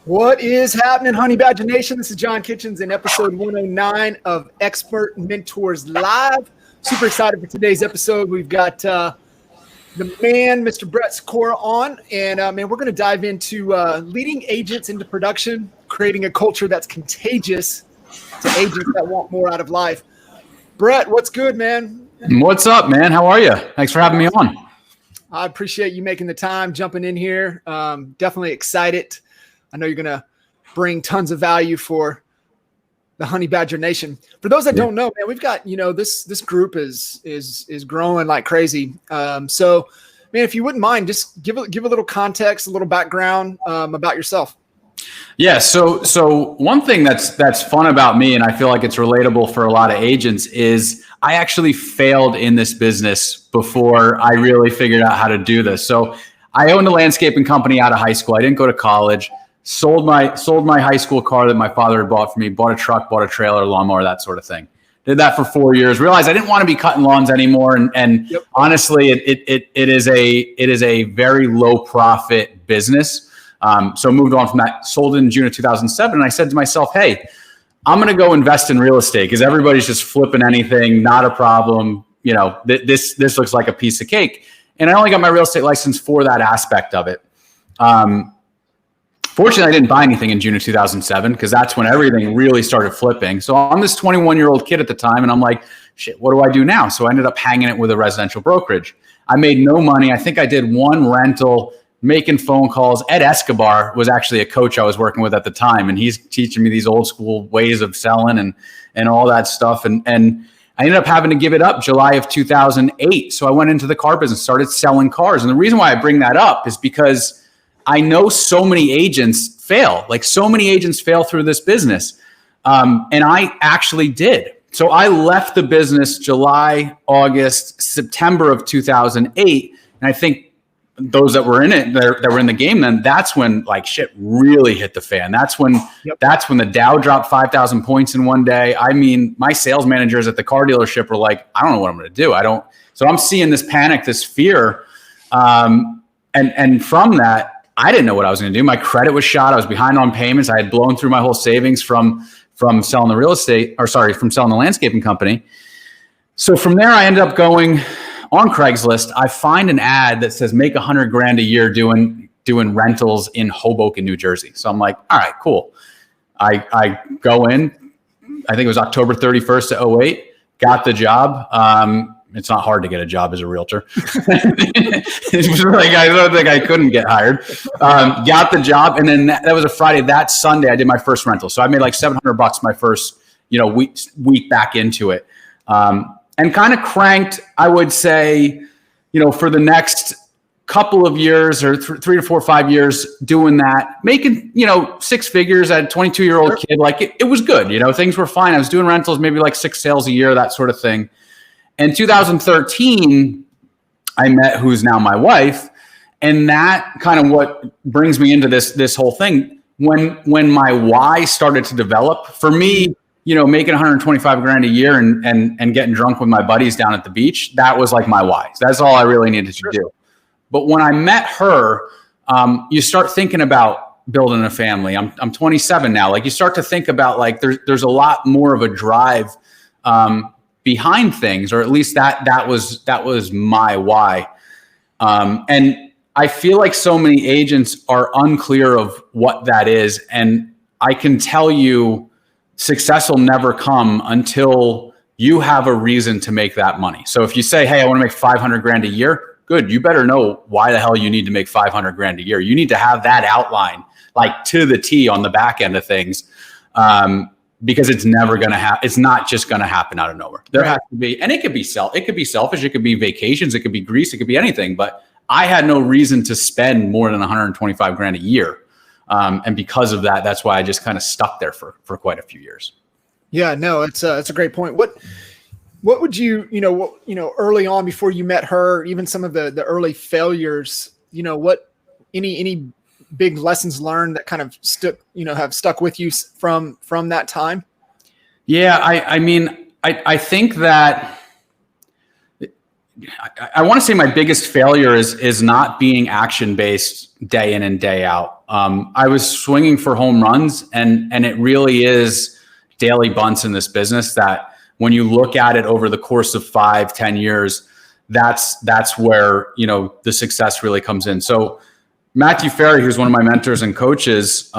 What is happening, Honey Badger Nation? This is John Kitchens in episode 109 of Expert Mentors Live. Super excited for today's episode. We've got the man, Mr. Brett Sikora, on, and we're going to dive into leading agents into production, creating a culture that's contagious to agents that want more out of life. Brett, what's good, man? What's up, man? How are you? Thanks for having me on. I appreciate you making the time, jumping in here. Definitely excited. I know you're going to bring tons of value for the Honey Badger Nation. For those that don't know, man, we've got, this group is growing like crazy. So, man, if you wouldn't mind, just give a little context, a little background about yourself. Yeah. So one thing that's fun about me, and I feel like it's relatable for a lot of agents, is I actually failed in this business before I really figured out how to do this. So I owned a landscaping company out of high school. I didn't go to college. Sold my high school car that my father had bought for me, bought a truck, bought a trailer, lawnmower, that sort of thing. Did that for 4 years, realized I didn't want to be cutting lawns anymore. And honestly, it is a very low profit business. So moved on from that, sold it in June of 2007. And I said to myself, hey, I'm going to go invest in real estate because everybody's just flipping anything, not a problem. This looks like a piece of cake. And I only got my real estate license for that aspect of it. Fortunately, I didn't buy anything in June of 2007 because that's when everything really started flipping. So I'm this 21-year-old kid at the time, and I'm like, shit, what do I do now? So I ended up hanging it with a residential brokerage. I made no money. I think I did one rental, making phone calls. Ed Escobar was actually a coach I was working with at the time, and he's teaching me these old school ways of selling and all that stuff. And I ended up having to give it up July of 2008. So I went into the car business, started selling cars. And the reason why I bring that up is because I know so many agents fail. Like so many agents fail through this business. And I actually did. So I left the business July, August, September of 2008. And I think those that were in it, that were in the game then, that's when like shit really hit the fan. That's when the Dow dropped 5,000 points in one day. I mean, my sales managers at the car dealership were like, I don't know what I'm going to do. So I'm seeing this panic, this fear. And from that, I didn't know what I was going to do. My credit was shot. I was behind on payments. I had blown through my whole savings from selling from selling the landscaping company. So from there, I ended up going on Craigslist. I find an ad that says make $100,000 a year doing rentals in Hoboken, New Jersey. So I'm like, all right, cool. I go in. I think it was October 31st of 2008. Got the job. It's not hard to get a job as a realtor. It was like, I don't think I couldn't get hired. Got the job. And then that was a Friday. That Sunday, I did my first rental. So I made like $700 my first, week back into it. And kind of cranked, I would say, for the next couple of years or 3 to 4 or 5 years doing that, making, 6 figures at a 22-year-old kid. Like it was good. Things were fine. I was doing rentals, maybe like 6 sales a year, that sort of thing. In 2013, I met who's now my wife, and that kind of what brings me into this whole thing. When my why started to develop, for me, making $125,000 a year and getting drunk with my buddies down at the beach, that was like my why. So that's all I really needed to do. But when I met her, you start thinking about building a family. I'm 27 now. Like you start to think about like there's a lot more of a drive behind things, or at least that was my why. And I feel like so many agents are unclear of what that is. And I can tell you success will never come until you have a reason to make that money. So if you say, hey, I want to make $500,000 a year, good. You better know why the hell you need to make $500,000 a year. You need to have that outline like to the T on the back end of things. Because it's never going to happen. It's not just going to happen out of nowhere. There has to be, and it could be selfish. It could be vacations. It could be Greece. It could be anything. But I had no reason to spend more than $125,000 a year. And because of that, that's why I just kind of stuck there for quite a few years. Yeah, no, it's a great point. What would you, early on before you met her, even some of the early failures, any big lessons learned that kind of have stuck with you from that time? Yeah. I mean, I think that I want to say my biggest failure is not being action-based day in and day out. I was swinging for home runs, and it really is daily bunts in this business that when you look at it over the course of 5-10 years, that's where, the success really comes in. So Matthew Ferry, who's one of my mentors and coaches,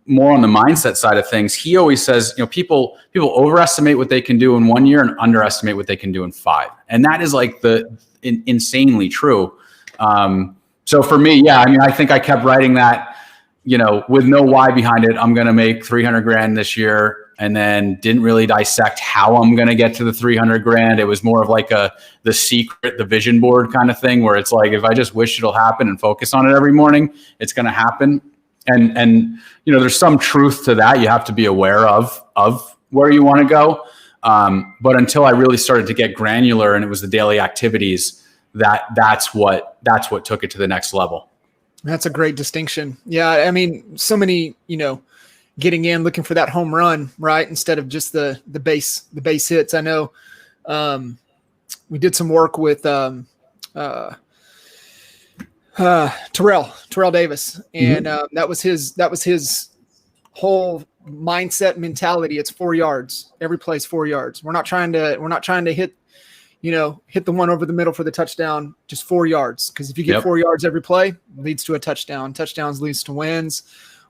more on the mindset side of things, he always says, people overestimate what they can do in 1 year and underestimate what they can do in 5. And that is like insanely true. So for me, I think I kept writing that, with no why behind it. I'm going to make 300 grand this year, and then didn't really dissect how I'm going to get to the 300 grand. It was more of like the secret, the vision board kind of thing, where it's like, if I just wish it'll happen and focus on it every morning, it's going to happen. And there's some truth to that. You have to be aware of where you want to go. But until I really started to get granular and it was the daily activities, that's what took it to the next level. That's a great distinction. Yeah. I mean, so many, getting in, looking for that home run, right? Instead of just the base hits. I know we did some work with Terrell Davis, and that was his whole mindset mentality. It's 4 yards, every play's 4 yards. We're not trying to hit the one over the middle for the touchdown, just 4 yards. Because if you get 4 yards every play, it leads to a touchdown. Touchdowns leads to wins.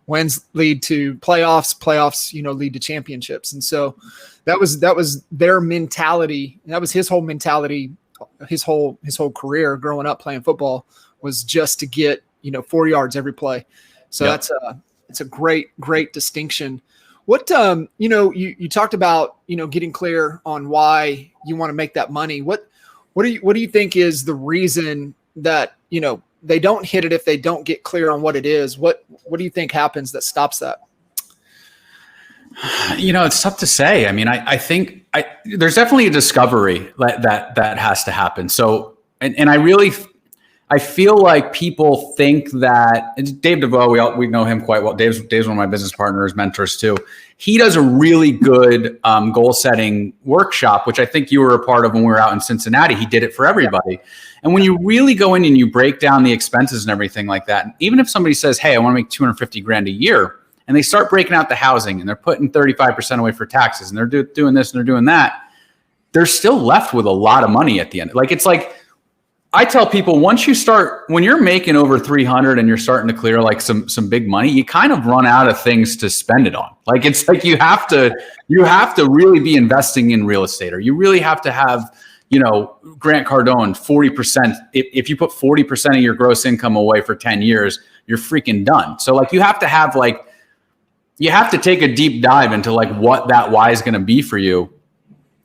Wins lead to playoffs. Playoffs, lead to championships. And so that was their mentality. That was his whole mentality. His whole career growing up playing football was just to get 4 yards every play. So it's a great distinction. What you talked about getting clear on why you want to make that money. What do you think is the reason that they don't hit it if they don't get clear on what it is? What do you think happens that stops that? It's tough to say. I mean, I think there's definitely a discovery that has to happen. So, and I feel like people think that Dave DeVoe, we know him quite well. Dave's one of my business partners, mentors too. He does a really good goal setting workshop, which I think you were a part of when we were out in Cincinnati. He did it for everybody. And when you really go in and you break down the expenses and everything like that, even if somebody says, hey, I want to make 250 grand a year, and they start breaking out the housing and they're putting 35% away for taxes and they're doing this and they're doing that, they're still left with a lot of money at the end. It's like, I tell people, when you're making over 300 and you're starting to clear like some big money, you kind of run out of things to spend it on. It's like you have to really be investing in real estate, or you really have to have, Grant Cardone, 40%. If you put 40% of your gross income away for 10 years, you're freaking done. So you have to take a deep dive into what that why is going to be for you,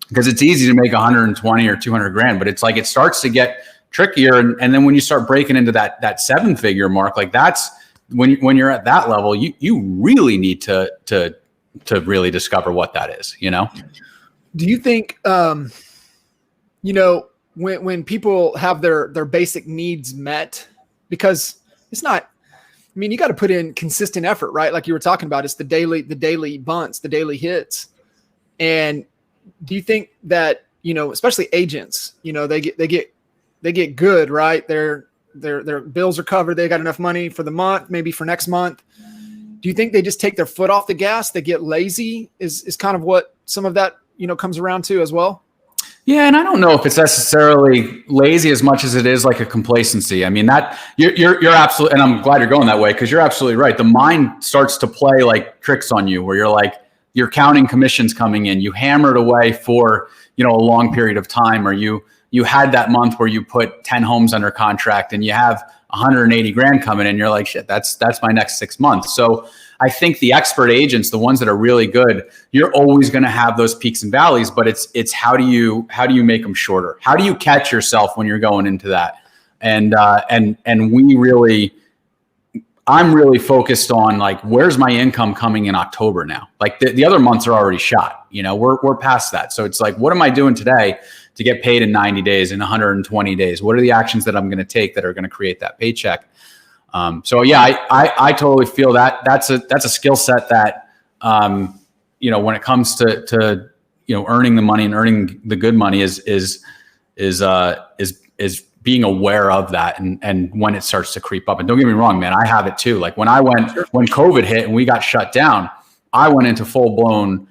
because it's easy to make 120 or 200 grand, but it's it starts to get trickier. And then when you start breaking into that 7-figure mark, that's when you're at that level, you really need to really discover what that is, Do you think, when people have their basic needs met, because it's not, you got to put in consistent effort, right? Like you were talking about, it's the daily bunts, the daily hits. And do you think that, especially agents, they get good, right? Their bills are covered. They got enough money for the month, maybe for next month. Do you think they just take their foot off the gas? They get lazy is kind of what some of that, comes around to as well. Yeah. And I don't know if it's necessarily lazy as much as it is like a complacency. I mean, that you're absolutely, and I'm glad you're going that way, because you're absolutely right. The mind starts to play like tricks on you, where you're counting commissions coming in, you hammered away for, a long period of time, or you had that month where you put 10 homes under contract and you have 180 grand coming in. You're like, shit, that's my next 6 months. So I think the expert agents, the ones that are really good, you're always going to have those peaks and valleys, but it's how do you make them shorter? How do you catch yourself when you're going into that? And I'm really focused on where's my income coming in October now? The other months are already shot, we're past that. So it's what am I doing today to get paid in 90 days, in 120 days? What are the actions that I'm going to take that are going to create that paycheck? So yeah, I totally feel that that's a skill set that, when it comes to earning the money and earning the good money is being aware of that and when it starts to creep up. And don't get me wrong, man, I have it too. Like when COVID hit and we got shut down, I went into full blown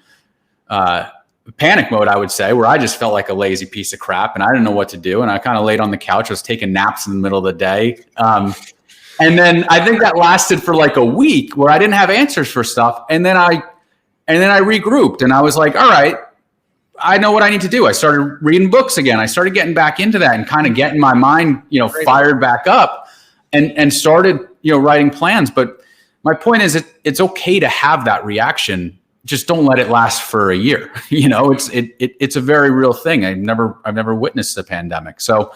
panic mode, I would say, where I just felt like a lazy piece of crap and I didn't know what to do. And I kind of laid on the couch. I was taking naps in the middle of the day. And then I think that lasted for like a week where I didn't have answers for stuff. And then I regrouped and I was like, all right, I know what I need to do. I started reading books again. I started getting back into that and kind of getting my mind, fired back up and started, writing plans. But my point is it's okay to have that reaction. Just don't let it last for a year. It's a very real thing. I've never witnessed a pandemic. So,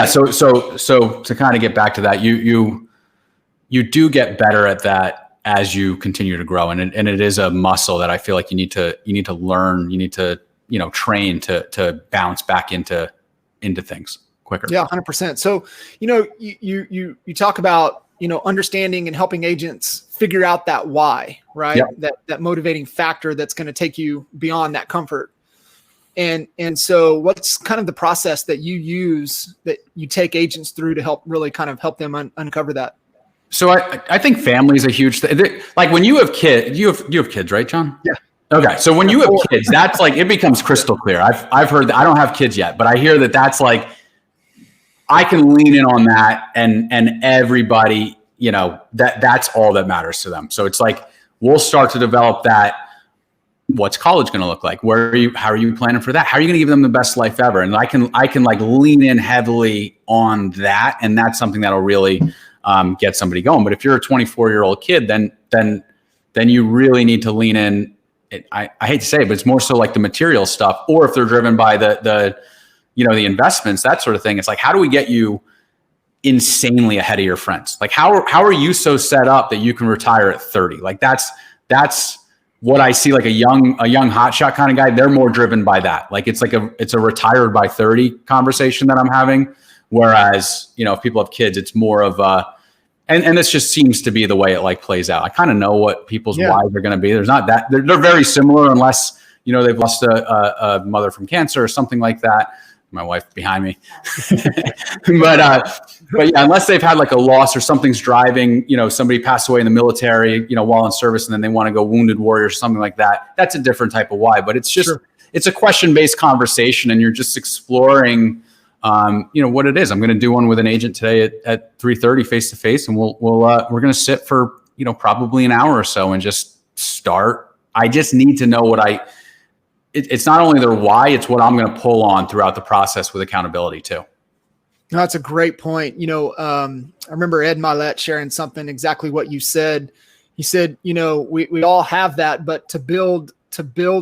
So to kind of get back to that, you do get better at that as you continue to grow, and it is a muscle that I feel like you need to learn, you need to train to bounce back into things quicker. Yeah, 100%. So you talk about understanding and helping agents figure out that why, right? Yep. That motivating factor that's going to take you beyond that comfort. And so what's kind of the process that you use that you take agents through to help them uncover that? So I think family is a huge thing. Like when you have kids, you have kids, right, John? Yeah. Okay. So when you have kids, that's like, it becomes crystal clear. I've heard that. I don't have kids yet, but I hear that that's like, I can lean in on that and everybody, that's all that matters to them. So it's like, we'll start to develop that. What's college going to look like? How are you planning for that? How are you going to give them the best life ever? And I can like lean in heavily on that. And that's something that'll really get somebody going. But if you're a 24-year-old kid, then you really need to lean in. I hate to say it, but it's more so like the material stuff, or if they're driven by the investments, that sort of thing. It's like, how do we get you insanely ahead of your friends? Like, how are you so set up that you can retire at 30? Like that's what I see, like a young hotshot kind of guy. They're more driven by that. Like it's a retired by 30 conversation that I'm having. Whereas, if people have kids, it's more of and this just seems to be the way it like plays out. I kind of know what people's whys are going to be. There's not that they're very similar unless, they've lost a mother from cancer or something like that. My wife behind me, but yeah, unless they've had like a loss or something's driving, somebody passed away in the military, while in service, and then they want to go wounded warrior or something like that. That's a different type of why, but it's just, It's a question-based conversation and you're just exploring, what it is. I'm going to do one with an agent today at 3:30 face-to-face, and we're going to sit for, probably an hour or so and just start. I just need to know it's not only their why, it's what I'm going to pull on throughout the process with accountability too. No, that's a great point. I remember Ed Milet sharing something exactly what you said. He said, we all have that, but to build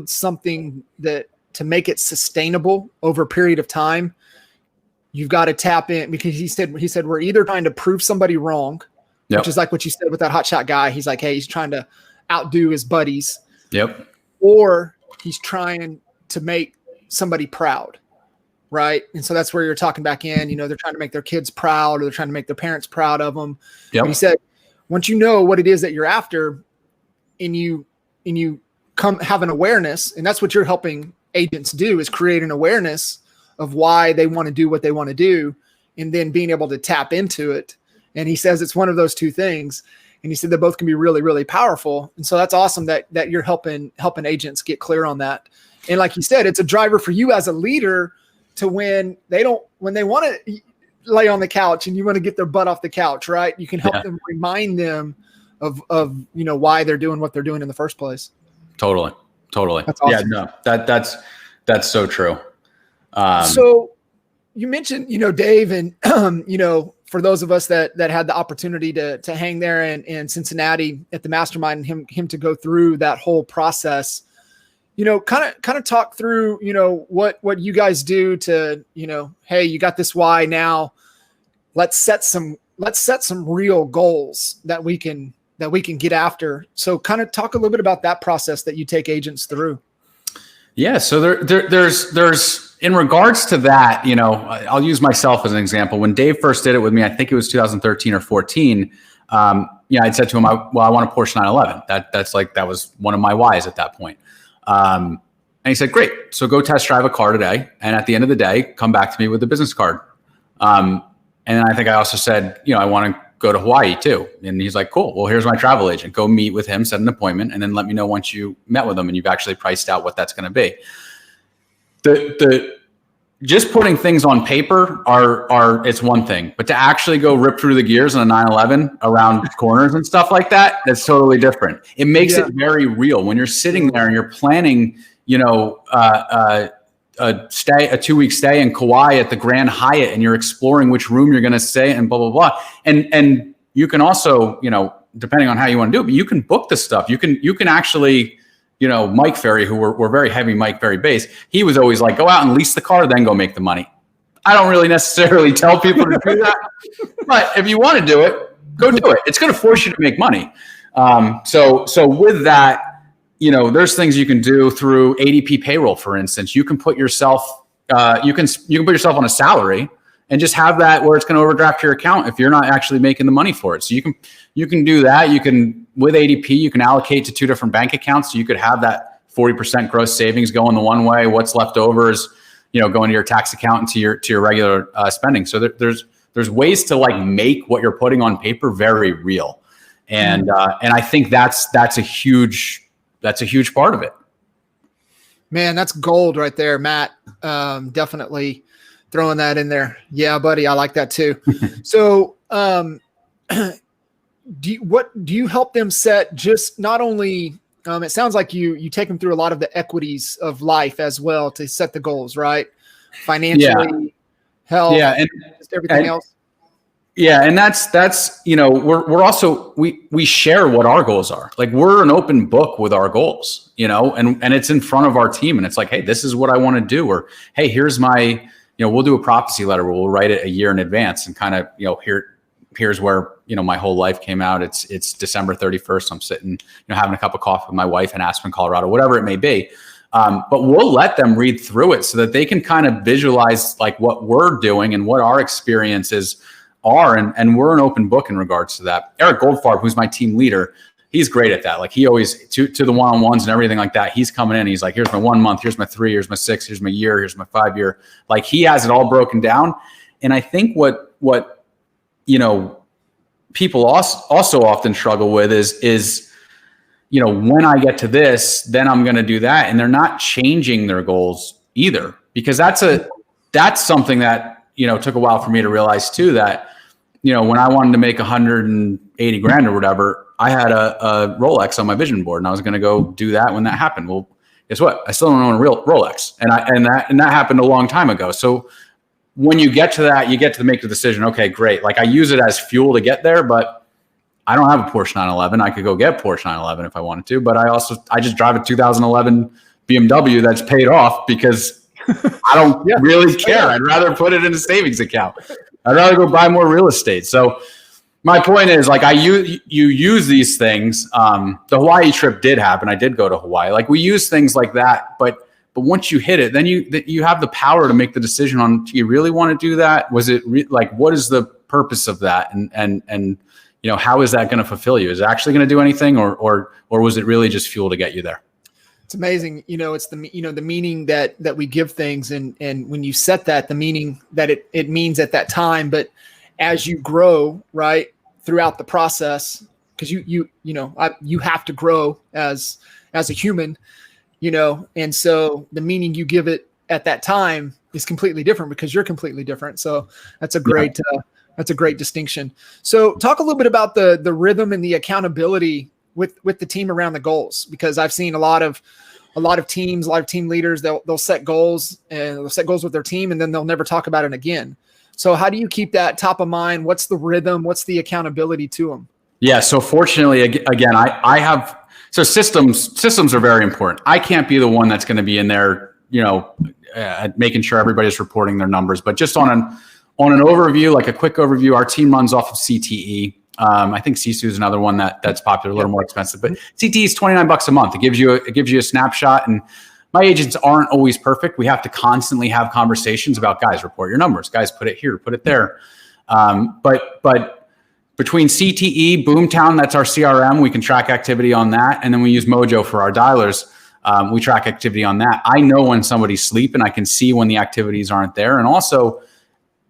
something to make it sustainable over a period of time, you've got to tap in, because he said, we're either trying to prove somebody wrong, which is like what you said with that hotshot guy. He's like, hey, he's trying to outdo his buddies. Yep. Or he's trying to make somebody proud, right? And so that's where you're talking back in, they're trying to make their kids proud, or they're trying to make their parents proud of them. Yep. And he said, once you know what it is that you're after, and you have an awareness, and that's what you're helping agents do, is create an awareness of why they want to do what they want to do, and then being able to tap into it. And he says it's one of those two things. And he said they both can be really, really powerful. And so that's awesome that you're helping agents get clear on that. And like you said, it's a driver for you as a leader to when they want to lay on the couch and you want to get their butt off the couch, right? You can help them, remind them of why they're doing what they're doing in the first place. Totally. That's awesome. Yeah, no, that's so true. So you mentioned, Dave, and for those of us that had the opportunity to hang there in Cincinnati at the mastermind, and him to go through that whole process, kind of talk through, what you guys do to, hey, you got this why now. Let's set some real goals that we can get after. So kind of talk a little bit about that process that you take agents through. Yeah. So there's in regards to that, I'll use myself as an example. When Dave first did it with me, I think it was 2013 or 14. I'd said to him, I want a Porsche 911. That was one of my whys at that point. And he said, great. So go test drive a car today. And at the end of the day, come back to me with the business card. And I think I also said, I want to go to Hawaii too. And he's like, cool. Well, here's my travel agent. Go meet with him, set an appointment, and then let me know once you met with him and you've actually priced out what that's going to be. Just putting things on paper it's one thing, but to actually go rip through the gears on a 911 around corners and stuff like that, that's totally different. It makes it very real when you're sitting there and you're planning, a 2-week stay in Kauai at the Grand Hyatt, and you're exploring which room you're going to stay and blah, blah, blah. And you can also, depending on how you want to do it, but you can book the stuff. You can actually, Mike Ferry, who we're very heavy Mike Ferry base, he was always like, go out and lease the car, then go make the money. I don't really necessarily tell people to do that, but if you want to do it, go do it. It's going to force you to make money. So with that, there's things you can do through ADP payroll, for instance. You can put yourself, you can put yourself on a salary and just have that where it's going to overdraft your account if you're not actually making the money for it. So you can do that. You can, with ADP, you can allocate to 2 different bank accounts. So you could have that 40% gross savings going the one way. What's left over is, going to your tax account and to your regular spending. So there's ways to make what you're putting on paper very real. And I think that's a huge part of it. Man, that's gold right there, Matt. Definitely throwing that in there. Yeah, buddy, I like that too. So, do you help them set just not only? It sounds like you take them through a lot of the equities of life as well to set the goals, right? Financially, health, and just everything else. Yeah. And that's, we're also, we share what our goals are. Like, we're an open book with our goals, and it's in front of our team. And it's like, hey, this is what I want to do. Or, hey, here's my, we'll do a prophecy letter where we'll write it a year in advance and kind of, here's where, my whole life came out. It's December 31st. I'm sitting, having a cup of coffee with my wife in Aspen, Colorado, whatever it may be. But we'll let them read through it so that they can kind of visualize what we're doing and what our experiences are. And we're an open book in regards to that. Eric Goldfarb, who's my team leader, he's great at that. He always, to the one-on-ones and everything like that, he's coming in. He's like, here's my 1 month, here's my 3, here's my 6, here's my year, here's my 5 year. He has it all broken down. And I think what people also often struggle with is, when I get to this, then I'm going to do that. And they're not changing their goals either, because that's something that, took a while for me to realize too, that, when I wanted to make 180 grand or whatever, I had a Rolex on my vision board and I was going to go do that when that happened. Well, guess what? I still don't own a real Rolex. And that happened a long time ago. So when you get to that, you get to make the decision. Okay, great. I use it as fuel to get there, but I don't have a Porsche 911. I could go get a Porsche 911 if I wanted to, but I just drive a 2011 BMW that's paid off because I don't really care. I'd rather put it in a savings account. I'd rather go buy more real estate. So my point is, you use these things. The Hawaii trip did happen. I did go to Hawaii. We use things like that, but once you hit it, then you have the power to make the decision on, do you really want to do that? Was it what is the purpose of that? And how is that going to fulfill you? Is it actually going to do anything, or was it really just fuel to get you there? It's amazing. It's the meaning that we give things. And when you set that, the meaning that it means at that time, but as you grow, right, throughout the process, because you have to grow as a human, and so the meaning you give it at that time is completely different because you're completely different. So that's a great, that's a great distinction. So talk a little bit about the rhythm and the accountability with the team around the goals, because I've seen a lot of teams, a lot of team leaders, they'll set goals and they'll set goals with their team and then they'll never talk about it again. So how do you keep that top of mind? What's the rhythm? What's the accountability to them? Yeah. So fortunately, again, I have, so systems are very important. I can't be the one that's going to be in there, making sure everybody's reporting their numbers, but just on an overview, a quick overview, our team runs off of CTE. I think Sisu is another one that's popular, a little more expensive, but CTE is $29 a month. It gives you a snapshot, and my agents aren't always perfect. We have to constantly have conversations about, guys, report your numbers, guys, put it here, put it there. But between CTE, Boomtown, that's our CRM, we can track activity on that. And then we use Mojo for our dialers. We track activity on that. I know when somebody's sleeping. I can see when the activities aren't there. And also,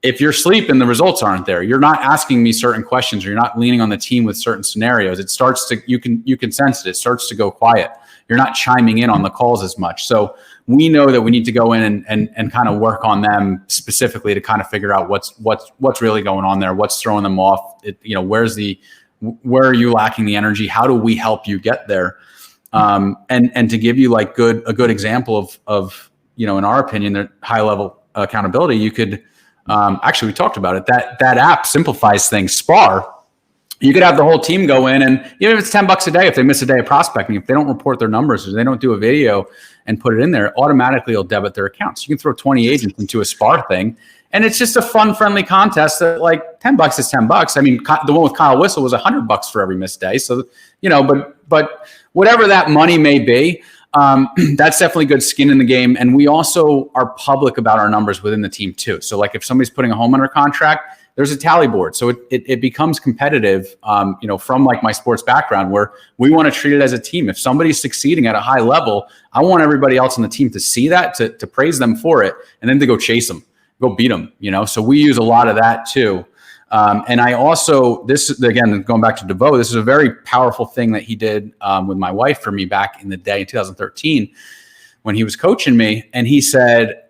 if you're sleeping, the results aren't there. You're not asking me certain questions, or you're not leaning on the team with certain scenarios. It starts to, you can sense it. It starts to go quiet. You're not chiming in on the calls as much. So we know that we need to go in and kind of work on them specifically to kind of figure out what's really going on there, what's throwing them off. Where are you lacking the energy? How do we help you get there? And to give you like a good example of in our opinion, the high level accountability, you could actually, we talked about it. That app simplifies things. Spar. You could have the whole team go in, and even if it's $10 a day, if they miss a day of prospecting, if they don't report their numbers or they don't do a video and put it in there, automatically it'll debit their accounts. You can throw 20 agents into a Spar thing, and it's just a fun, friendly contest that like $10 is $10. I mean, the one with Kyle Whistle was $100 for every missed day. So, but whatever that money may be, that's definitely good skin in the game. And we also are public about our numbers within the team too. So like if somebody's putting a home under contract, there's a tally board. So it becomes competitive, from like my sports background, where we want to treat it as a team. If somebody's succeeding at a high level, I want everybody else on the team to see that, to praise them for it, and then to go chase them, go beat them, So we use a lot of that too. And I also, again, going back to DeVoe, this is a very powerful thing that he did with my wife for me back in the day in 2013 when he was coaching me. And he said,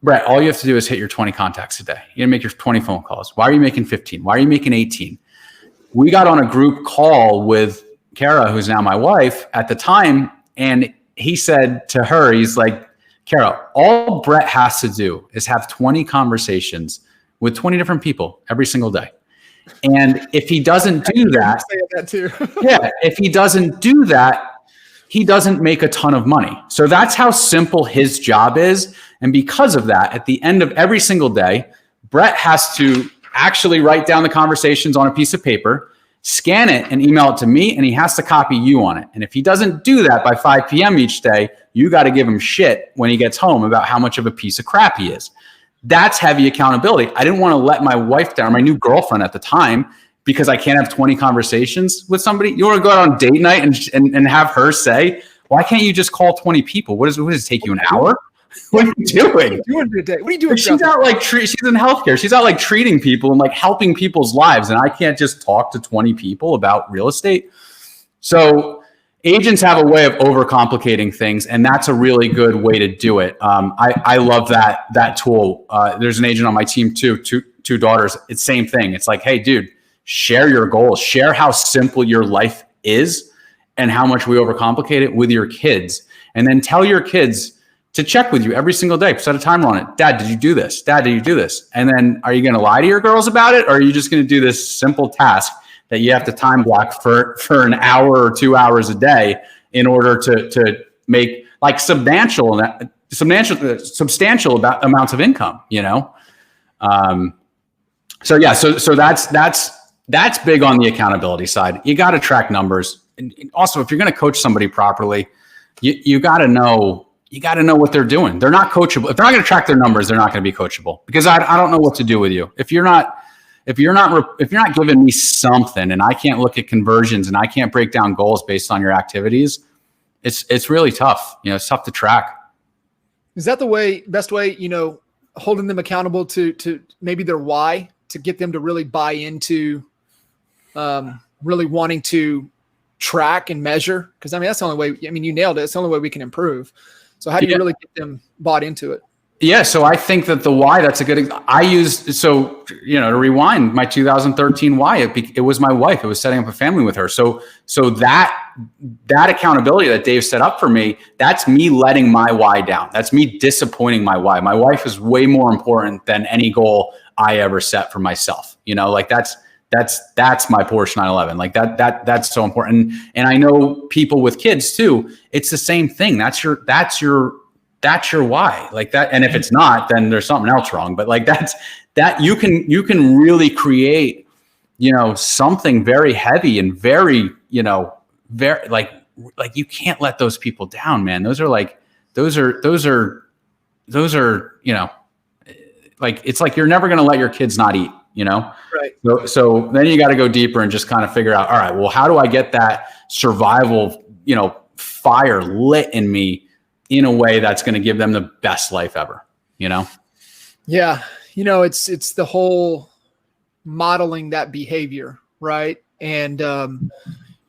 Brett, all you have to do is hit your 20 contacts a day. You gotta make your 20 phone calls. Why are you making 15? Why are you making 18? We got on a group call with Kara, who's now my wife at the time. And he said to her, he's like, Kara, all Brett has to do is have 20 conversations with 20 different people every single day. And if he doesn't do that, if he doesn't do that, he doesn't make a ton of money. So that's how simple his job is. And because of that, at the end of every single day, Brett has to actually write down the conversations on a piece of paper, scan it and email it to me, and he has to copy you on it. And if he doesn't do that by 5 p.m. each day, you got to give him shit when he gets home about how much of a piece of crap he is. That's heavy accountability. I didn't want to let my wife down, my new girlfriend at the time, because I can't have 20 conversations with somebody. You want to go out on date night and have her say, why can't you just call 20 people? What does it take you, an hour? What are you doing? What are you doing? She's out like she's in healthcare. She's out like treating people and like helping people's lives. And I can't just talk to 20 people about real estate. So agents have a way of overcomplicating things, and that's a really good way to do it. I love that tool. There's an agent on my team too, two daughters. It's same thing. It's like, hey, dude, share your goals, share how simple your life is and how much we overcomplicate it with your kids. And then tell your kids to check with you every single day. Set a timer on it. Dad, did you do this? Dad, did you do this? And then are you going to lie to your girls about it? Or are you just going to do this simple task that you have to time block for an hour or 2 hours a day in order to make like substantial amounts of income, So yeah, so that's big on the accountability side. You got to track numbers. And also, if you're going to coach somebody properly, you got to know what they're doing. They're not coachable. If they're not going to track their numbers, they're not going to be coachable, because I don't know what to do with you. If you're not giving me something, and I can't look at conversions and I can't break down goals based on your activities, it's really tough. It's tough to track. Is that the best way, holding them accountable to maybe their why, to get them to really buy into really wanting to track and measure? Because that's the only way. You nailed it. It's the only way we can improve. So how do you really get them bought into it? Yeah, so I think that the why, that's a good. I used, to rewind my 2013 why, it was my wife. It was setting up a family with her. So that accountability that Dave set up for me, that's me letting my why down. That's me disappointing my why. My wife is way more important than any goal I ever set for myself. That's my Porsche 911. Like that's so important. And I know people with kids too. It's the same thing. That's your why, like that. And if it's not, then there's something else wrong. But like that you can really create, something very heavy and very, very like you can't let those people down, man. Those are, like, it's like, you're never going to let your kids not eat, Right. So then you got to go deeper and just kind of figure out, all right, well, how do I get that survival, fire lit in me in a way that's going to give them the best life ever, you know? Yeah. You know, it's the whole modeling that behavior, right? And,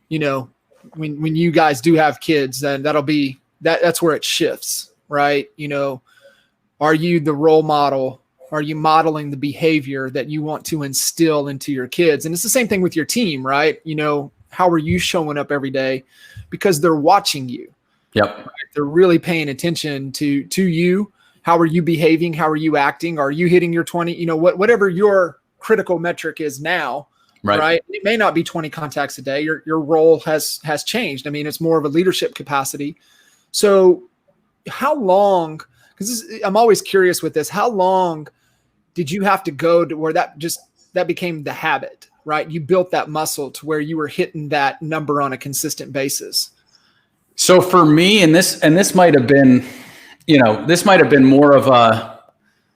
you know, when you guys do have kids, then that's where it shifts, right? You know, are you the role model? Are you modeling the behavior that you want to instill into your kids? And it's the same thing with your team, right? You know, how are you showing up every day? Because they're watching you. Yep. Right? They're really paying attention to you. How are you behaving? How are you acting? Are you hitting your 20, you know, whatever your critical metric is now, right? It may not be 20 contacts a day. Your role has changed. I mean, it's more of a leadership capacity. So how long, because I'm always curious with this, how long did you have to go to where that became the habit, right? You built that muscle to where you were hitting that number on a consistent basis. So for me, and this might have been, you know, this might have been more of a,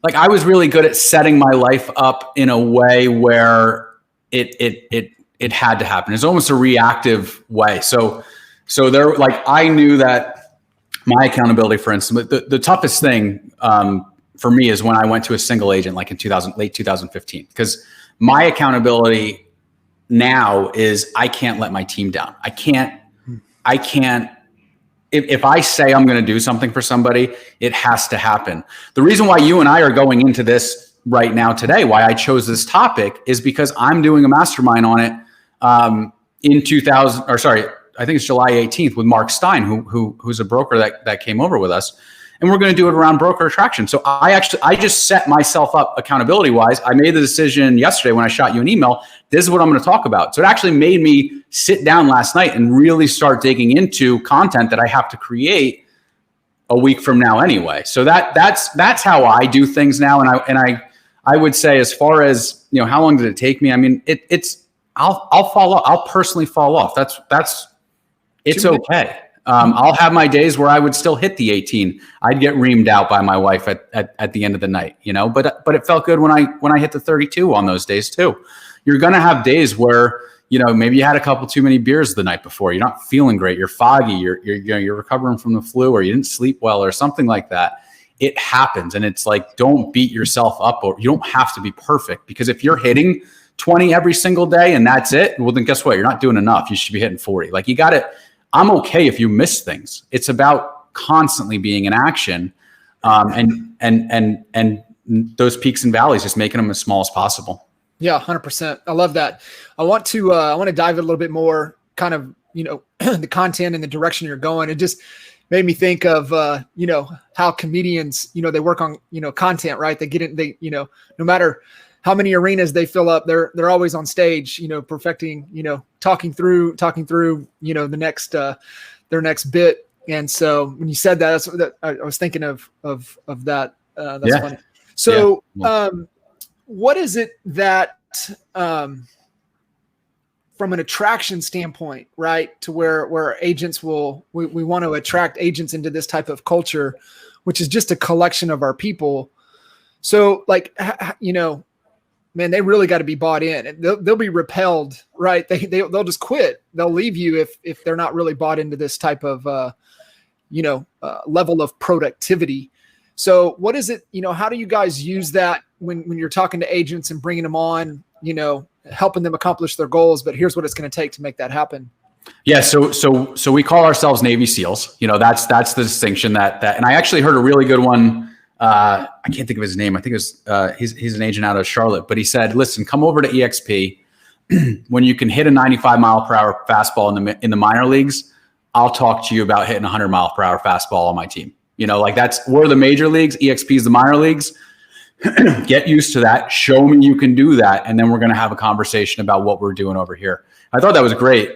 like, I was really good at setting my life up in a way where it had to happen. It's almost a reactive way. So there, like, I knew that my accountability, for instance, the toughest thing for me is when I went to a single agent, like in late 2015, because my accountability now is I can't let my team down. I can't, if I say I'm going to do something for somebody, it has to happen. The reason why you and I are going into this right now today, why I chose this topic, is because I'm doing a mastermind on it in 2000, or sorry, I think it's July 18th with Mark Stein, who's a broker that came over with us. And we're going to do it around broker attraction. So I just set myself up accountability wise. I made the decision yesterday when I shot you an email, this is what I'm going to talk about. So it actually made me sit down last night and really start digging into content that I have to create a week from now anyway. So that's how I do things now. And I would say, as far as, you know, how long did it take me? I mean, I'll fall off. I'll personally fall off. It's okay. I'll have my days where I would still hit the 18. I'd get reamed out by my wife at the end of the night, you know, but it felt good when I hit the 32 on those days too. You're going to have days where, you know, maybe you had a couple too many beers the night before. You're not feeling great. You're foggy. You're recovering from the flu, or you didn't sleep well, or something like that. It happens. And it's like, don't beat yourself up, or you don't have to be perfect, because if you're hitting 20 every single day and that's it, well, then guess what? You're not doing enough. You should be hitting 40. Like, you got it. I'm okay if you miss things. It's about constantly being in action, and those peaks and valleys, just making them as small as possible. Yeah, 100%. I love that. I want to dive a little bit more, kind of, you know, the content and the direction you're going. It just made me think of, you know, how comedians, you know, they work on, you know, content, right? They get in, you know, no matter how many arenas they fill up, they're always on stage, you know, perfecting, you know, talking through, you know, the next, their next bit. And so when you said that, I was thinking of that. That's funny. So, what is it that, from an attraction standpoint, right, to where agents we want to attract agents into this type of culture, which is just a collection of our people. So, like, you know, man, they really got to be bought in. They'll be repelled, right? They'll just quit. They'll leave you if they're not really bought into this type of, you know, level of productivity. So what is it, you know, how do you guys use that when you're talking to agents and bringing them on, you know, helping them accomplish their goals, but here's what it's going to take to make that happen? Yeah. So we call ourselves Navy SEALs. You know, that's the distinction that, and I actually heard a really good one. I can't think of his name. I think it was, he's an agent out of Charlotte, but he said, listen, come over to EXP when you can hit a 95 mile per hour fastball in the minor leagues. I'll talk to you about hitting a 100 mile per hour fastball on my team. You know, like, we're the major leagues, EXP is the minor leagues. Get used to that. Show me you can do that. And then we're going to have a conversation about what we're doing over here. I thought that was great.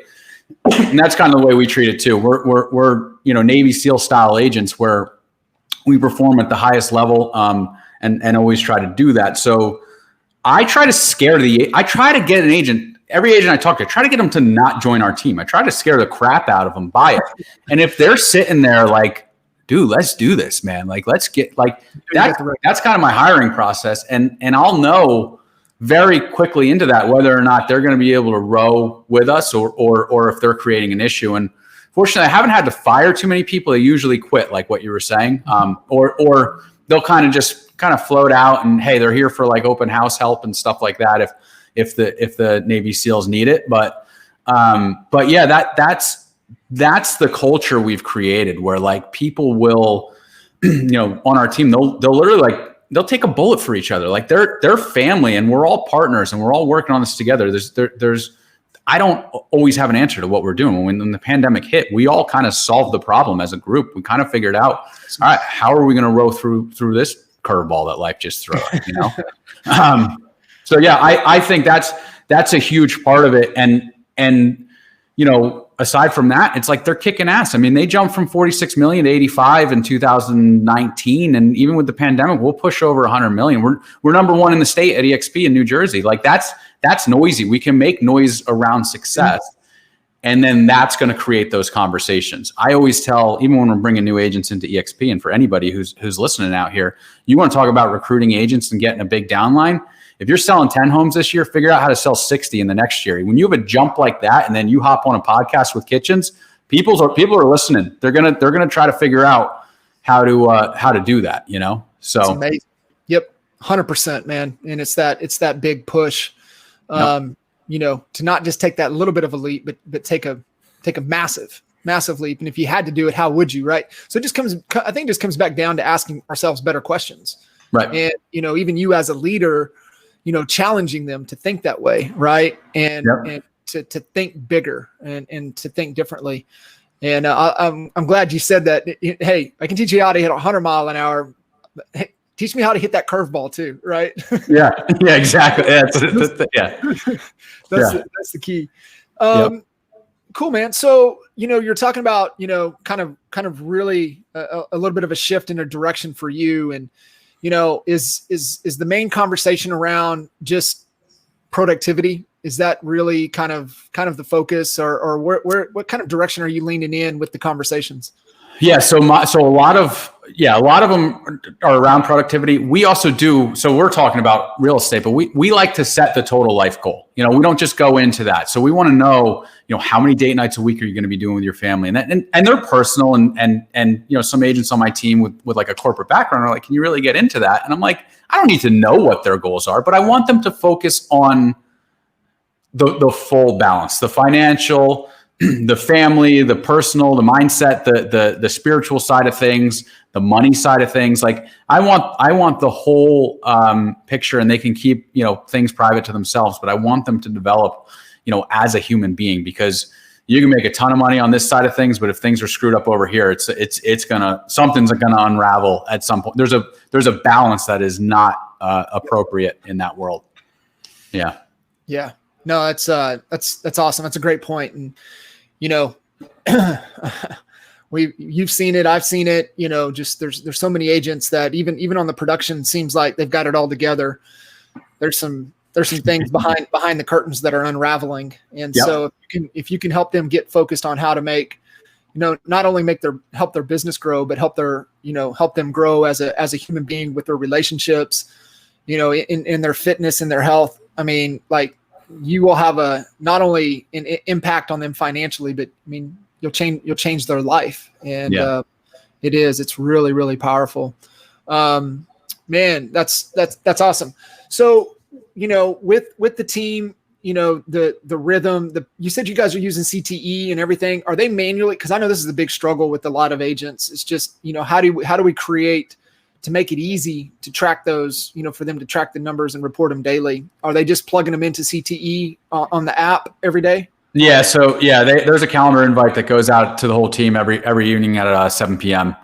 And that's kind of the way we treat it too. We're you know, Navy SEAL style agents where we perform at the highest level, and always try to do that. So I try to I try to get an agent, every agent I talk to, I try to get them to not join our team. I try to scare the crap out of them by it. And if they're sitting there like, dude, let's do this, man. Like, let's get, like, that's kind of my hiring process. And I'll know very quickly into that whether or not they're going to be able to row with us or if they're creating an issue. And fortunately, I haven't had to fire too many people. They usually quit, like what you were saying, or they'll kind of float out and, hey, they're here for like open house help and stuff like that if the Navy SEALs need it. But yeah, that's the culture we've created, where like people will, on our team, they'll literally they'll take a bullet for each other. Like they're family, and we're all partners, and we're all working on this together. I don't always have an answer to what we're doing. When the pandemic hit, we all kind of solved the problem as a group. We kind of figured out, all right, how are we going to row through this curveball that life just threw? So yeah, I think that's a huge part of it. And aside from that, it's like they're kicking ass. I mean, they jumped from 46 million to 85 in 2019. And even with the pandemic, we'll push over 100 million. We're number one in the state at EXP in New Jersey. Like that's noisy. We can make noise around success. And then that's going to create those conversations. I always tell, even when we're bringing new agents into EXP, and for anybody who's listening out here, you want to talk about recruiting agents and getting a big downline. If you're selling 10 homes this year, figure out how to sell 60 in the next year. When you have a jump like that, and then you hop on a podcast with Kitchens, people are listening. They're gonna try to figure out how to do that. So it's amazing. Yep, 100%, man. And it's that big push. To not just take that little bit of a leap, but take a massive leap. And if you had to do it, how would you? Right. So it just comes back down to asking ourselves better questions. Right. And even you as a leader, challenging them to think that way, right? And to think bigger and to think differently. And I'm glad you said that. Hey, I can teach you how to hit 100 mile an hour. Hey, teach me how to hit that curveball too, right? Yeah, exactly. That's the key. Cool, man. So you're talking about kind of really a little bit of a shift in a direction for you, and is the main conversation around just productivity? Is that really kind of the focus, or what kind of direction are you leaning in with the conversations? Yeah. So a lot of them are around productivity. We also do. So we're talking about real estate, but we like to set the total life goal. We don't just go into that. So we want to know, how many date nights a week are you going to be doing with your family? And they're personal, and some agents on my team with like a corporate background are like, can you really get into that? And I'm like, I don't need to know what their goals are, but I want them to focus on the full balance, the financial, the family, the personal, the mindset, the spiritual side of things, the money side of things. Like I want the whole picture, and they can keep, things private to themselves, but I want them to develop, as a human being, because you can make a ton of money on this side of things, but if things are screwed up over here, something's gonna unravel at some point. There's a balance that is not appropriate in that world. Yeah. Yeah. No, that's awesome. That's a great point. And, you've seen it, I've seen it, just there's so many agents that even on the production seems like they've got it all together. There's some things behind the curtains that are unraveling. And so if you can help them get focused on how to make, not only help their business grow, but help them grow as a human being with their relationships, in their fitness and their health. I mean, like, you will have not only an impact on them financially, but I mean, you'll change their life. And it's really, really powerful. Man, that's awesome. So, with the team, the rhythm, you said you guys are using CTE and everything. Are they manually? Cause I know this is a big struggle with a lot of agents. It's just, how do we create to make it easy to track those, for them to track the numbers and report them daily? Are they just plugging them into CTE on the app every day? Yeah. So there's a calendar invite that goes out to the whole team every evening at 7 PM.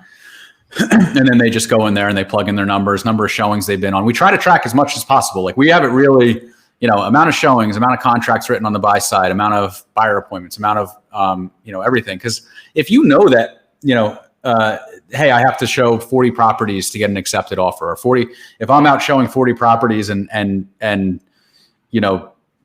And then they just go in there and they plug in their number of showings they've been on. We try to track as much as possible. Like we have it really, amount of showings, amount of contracts written on the buy side, amount of buyer appointments, amount of, everything. Cause if that, hey, I have to show 40 properties to get an accepted offer, or if I'm out showing 40 properties and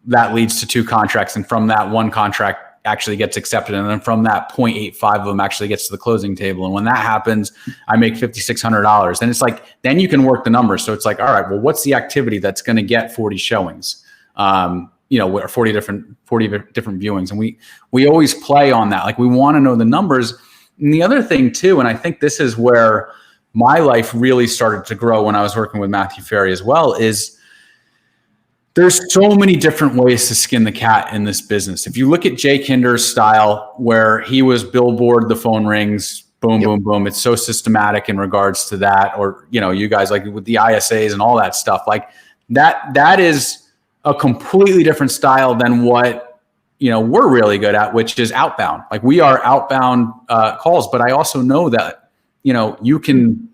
that leads to 2 contracts, and from that one contract actually gets accepted, and then from that 0.85 of them actually gets to the closing table. And when that happens, I make $5,600. And it's like, then you can work the numbers. So it's like, all right, well, what's the activity that's going to get 40 showings? 40 different viewings. And we always play on that. Like, we want to know the numbers. And the other thing too, and I think this is where my life really started to grow when I was working with Matthew Ferry as well, is there's so many different ways to skin the cat in this business. If you look at Jay Kinder's style, where he was billboard, the phone rings, boom, boom, boom. It's so systematic in regards to that. Or, you guys, like with the ISAs and all that stuff, like that is a completely different style than what, we're really good at, which is outbound. Like, we are outbound calls, but I also know that, you can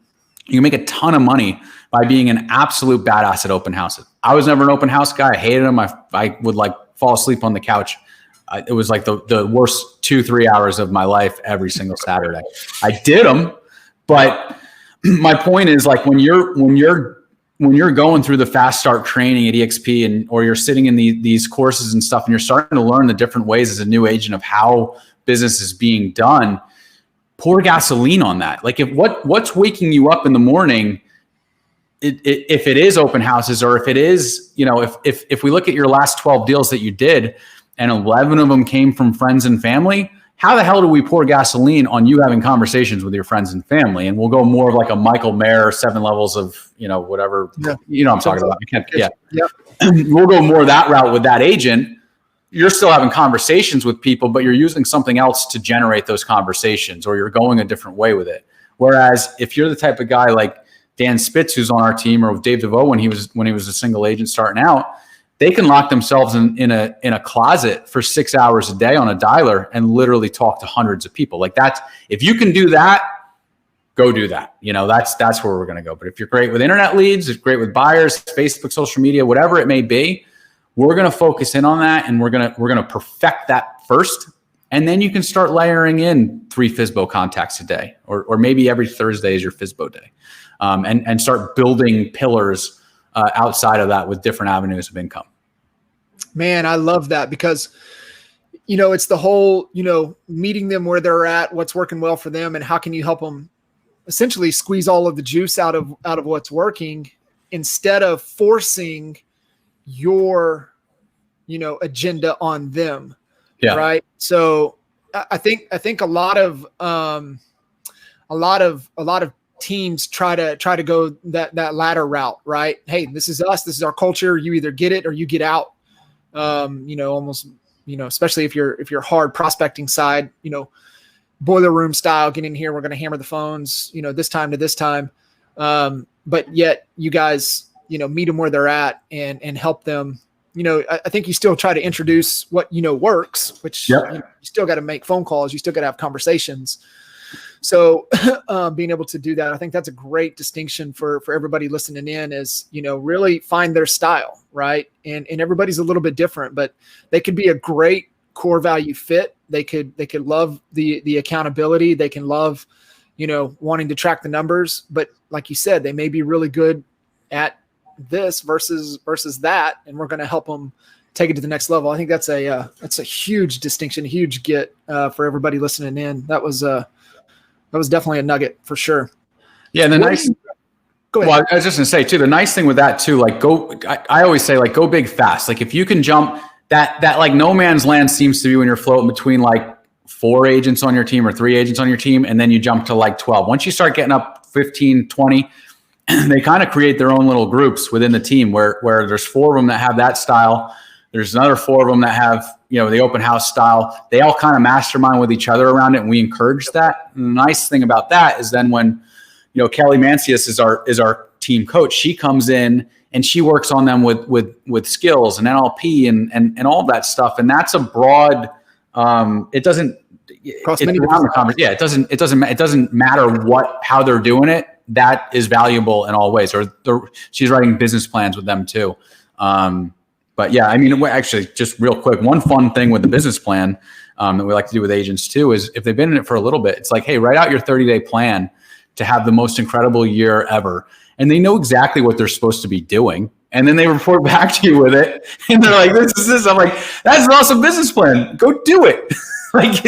make a ton of money by being an absolute badass at open houses. I was never an open house guy. I hated them. I would like fall asleep on the couch. It was like the worst 2-3 hours of my life every single Saturday. I did them, but my point is, like, when you're going through the fast start training at EXP or you're sitting in these courses and stuff, and you're starting to learn the different ways as a new agent of how business is being done, pour gasoline on that. Like, if what's waking you up in the morning, if it is open houses, or if it is, if we look at your last 12 deals that you did and 11 of them came from friends and family, how the hell do we pour gasoline on you having conversations with your friends and family? And we'll go more of like a Michael Mayer, 7 levels of, whatever, I'm talking about. We'll go more that route with that agent. You're still having conversations with people, but you're using something else to generate those conversations, or you're going a different way with it. Whereas if you're the type of guy like Dan Spitz, who's on our team, or Dave DeVoe when he was a single agent starting out, they can lock themselves in a closet for 6 hours a day on a dialer and literally talk to hundreds of people. Like, that's, if you can do that, go do that. That's where we're going to go. But if you're great with internet leads, if you're great with buyers, Facebook, social media, whatever it may be, we're going to focus in on that, and we're going to perfect that first. And then you can start layering in 3 FSBO contacts a day, or maybe every Thursday is your FSBO day. And start building pillars outside of that with different avenues of income. Man, I love that, because, it's the whole, meeting them where they're at, what's working well for them, and how can you help them essentially squeeze all of the juice out of what's working, instead of forcing your, agenda on them. Yeah. Right. So I think a lot of teams try to go that latter route, right? Hey, this is us. This is our culture. You either get it or you get out. Almost, especially if you're hard prospecting side, boiler room style, get in here. We're going to hammer the phones, this time to this time. But yet you guys, meet them where they're at and help them. I think you still try to introduce what, works, which you still got to make phone calls. You still got to have conversations. So being able to do that, I think that's a great distinction for everybody listening in, is, really find their style, right? And everybody's a little bit different, but they could be a great core value fit. They could love the accountability. They can love, wanting to track the numbers, but like you said, they may be really good at this versus that. And we're going to help them take it to the next level. I think that's a huge distinction, a huge get for everybody listening in. That was definitely a nugget for sure. Yeah. And go ahead. Well, I was just gonna say too, the nice thing with that too, like I always say, like, go big fast. Like, if you can jump that like no man's land seems to be when you're floating between like 4 agents on your team or 3 agents on your team, and then you jump to like 12. Once you start getting up 15, 20, they kind of create their own little groups within the team where there's 4 of them that have that style. There's another 4 of them that have, the open house style. They all kind of mastermind with each other around it, and we encourage that. And the nice thing about that is then when, Kelly Mancius is our team coach, she comes in and she works on them with skills and NLP and all that stuff. And that's a broad, it doesn't matter how they're doing it. That is valuable in all ways. She's writing business plans with them too. But yeah, I mean, actually, just real quick, one fun thing with the business plan that we like to do with agents too is, if they've been in it for a little bit, it's like, hey, write out your 30-day plan to have the most incredible year ever. And they know exactly what they're supposed to be doing. And then they report back to you with it. And they're like, this is this. I'm like, that's an awesome business plan. Go do it. Like,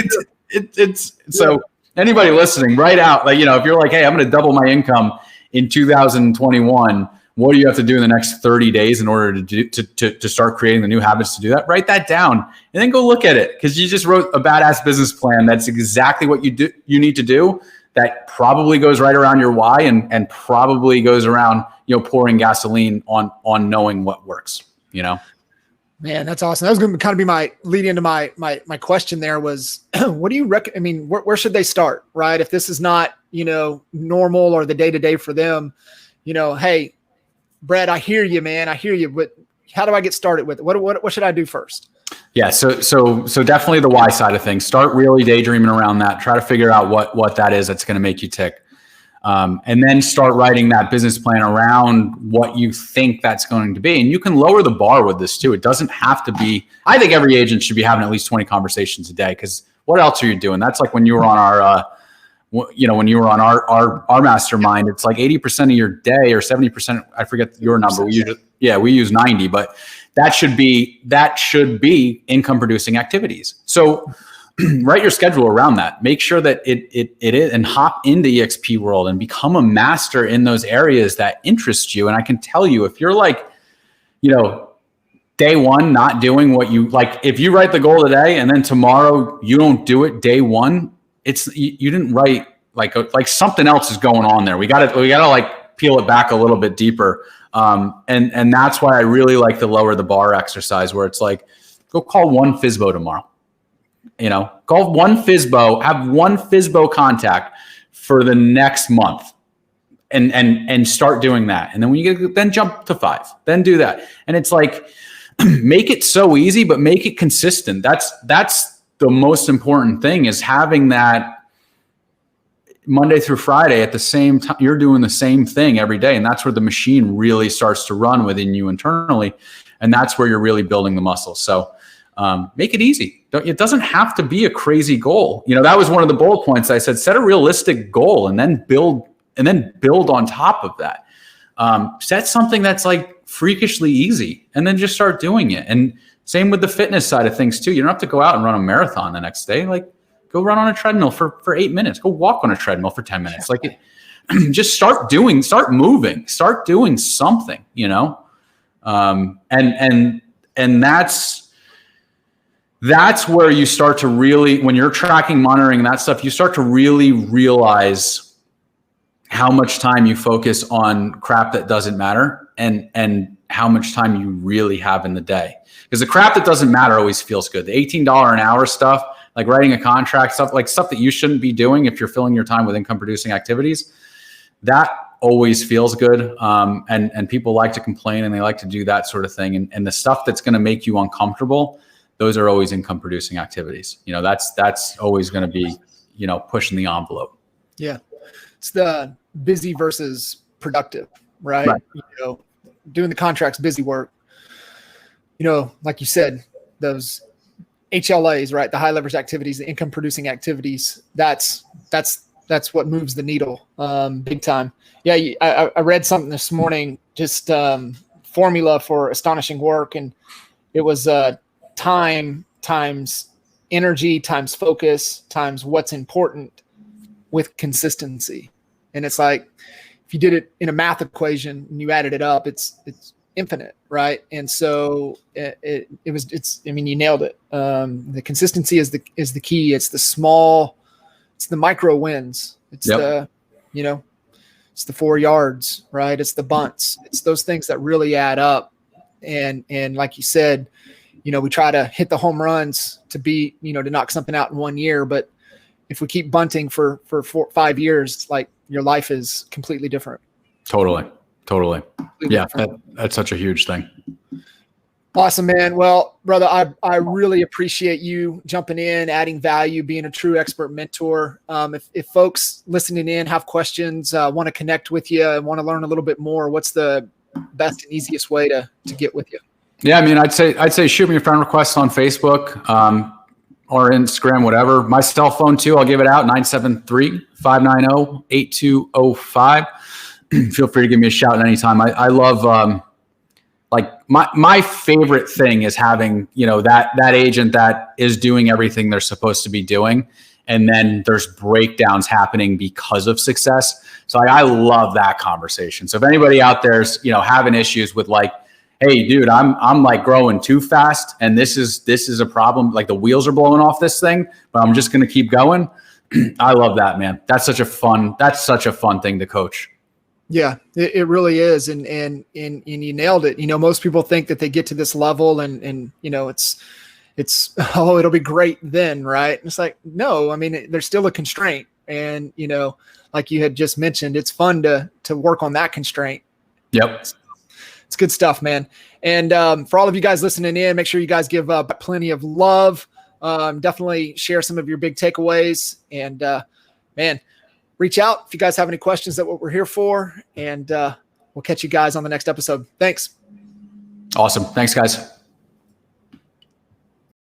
it's so anybody listening, write out, like, if you're like, hey, I'm going to double my income in 2021. what do you have to do in the next 30 days in order to start creating the new habits to do that? Write that down and then go look at it, because you just wrote a badass business plan. That's exactly what you need to do. That probably goes right around your why and probably goes around, pouring gasoline on knowing what works, Man, that's awesome. That was going to kind of be my lead into my question there was, what do you reckon? I mean, where should they start, right? If this is not, normal or the day-to-day for them, hey, Brett, I hear you, man. I hear you, but how do I get started with it? What should I do first? Yeah. So definitely the why side of things. Start really daydreaming around that. Try to figure out what that is that's going to make you tick. And then start writing that business plan around what you think that's going to be. And you can lower the bar with this too. It doesn't have to be, I think every agent should be having at least 20 conversations a day, because what else are you doing? That's like when you were on our mastermind, it's like 80% of your day or 70%. I forget your number. We use 90, but that should be income producing activities. So write your schedule around that. Make sure that it is, and hop into EXP world and become a master in those areas that interest you. And I can tell you, if you're like, day one, not doing what you like, if you write the goal today and then tomorrow you don't do it day one, you didn't write like something else is going on there. We gotta like peel it back a little bit deeper. And that's why I really like the lower the bar exercise, where it's like, go call one FSBO tomorrow. Call one FSBO, have one FSBO contact for the next month and start doing that. And then when you get, then jump to 5, then do that. And it's like, make it so easy, but make it consistent. That's the most important thing, is having that Monday through Friday at the same time. You're doing the same thing every day. And that's where the machine really starts to run within you internally. And that's where you're really building the muscle. So make it easy. It doesn't have to be a crazy goal. That was one of the bullet points I said, set a realistic goal and then build on top of that. Set something that's like freakishly easy and then just start doing it. And same with the fitness side of things too. You don't have to go out and run a marathon the next day. Like, go run on a treadmill for 8 minutes. Go walk on a treadmill for 10 minutes. Like, just start moving, start doing something, and that's where you start to really, when you're tracking, monitoring that stuff, you start to really realize how much time you focus on crap that doesn't matter and how much time you really have in the day. Because the crap that doesn't matter always feels good. The $18 an hour stuff, like writing a contract, stuff that you shouldn't be doing if you're filling your time with income producing activities, that always feels good. And people like to complain and they like to do that sort of thing. And the stuff that's going to make you uncomfortable, those are always income producing activities. That's always going to be, pushing the envelope. Yeah. It's the busy versus productive, right? Doing the contracts, busy work, like you said, those HLAs, right? The high leverage activities, the income producing activities, that's what moves the needle big time. Yeah. I read something this morning, just formula for astonishing work. And it was time times energy times focus times what's important with consistency. And it's like, if you did it in a math equation and you added it up, it's infinite, right? And so you nailed it. The consistency is the key. It's the micro wins. It's it's the 4 yards, right? It's the bunts. It's those things that really add up. And like you said, we try to hit the home runs to be, to knock something out in 1 year. But if we keep bunting for 5 years, like, your life is completely different. Totally. Yeah. That's such a huge thing. Awesome, man. Well, brother, I really appreciate you jumping in, adding value, being a true expert mentor. If folks listening in have questions, want to connect with you and want to learn a little bit more, what's the best and easiest way to get with you? Yeah. I mean, I'd say shoot me a friend request on Facebook, or Instagram, whatever. My cell phone too, I'll give it out, 973-590-8205. Feel free to give me a shout at any time. I love, like my favorite thing is having, that agent that is doing everything they're supposed to be doing and then there's breakdowns happening because of success. So I love that conversation. So if anybody out there's, having issues with like, hey dude, I'm like growing too fast and this is a problem, like the wheels are blowing off this thing, but I'm just going to keep going. I love that, man. That's such a fun thing to coach. Yeah, it really is. And you nailed it. Most people think that they get to this level and it's, oh, it'll be great then. Right. And it's like, no, I mean, there's still a constraint. And, like you had just mentioned, it's fun to work on that constraint. Yep. It's good stuff, man. And for all of you guys listening in, make sure you guys give plenty of love. Definitely share some of your big takeaways. And man, reach out if you guys have any questions. That's what we're here for. And we'll catch you guys on the next episode. Thanks. Awesome. Thanks, guys.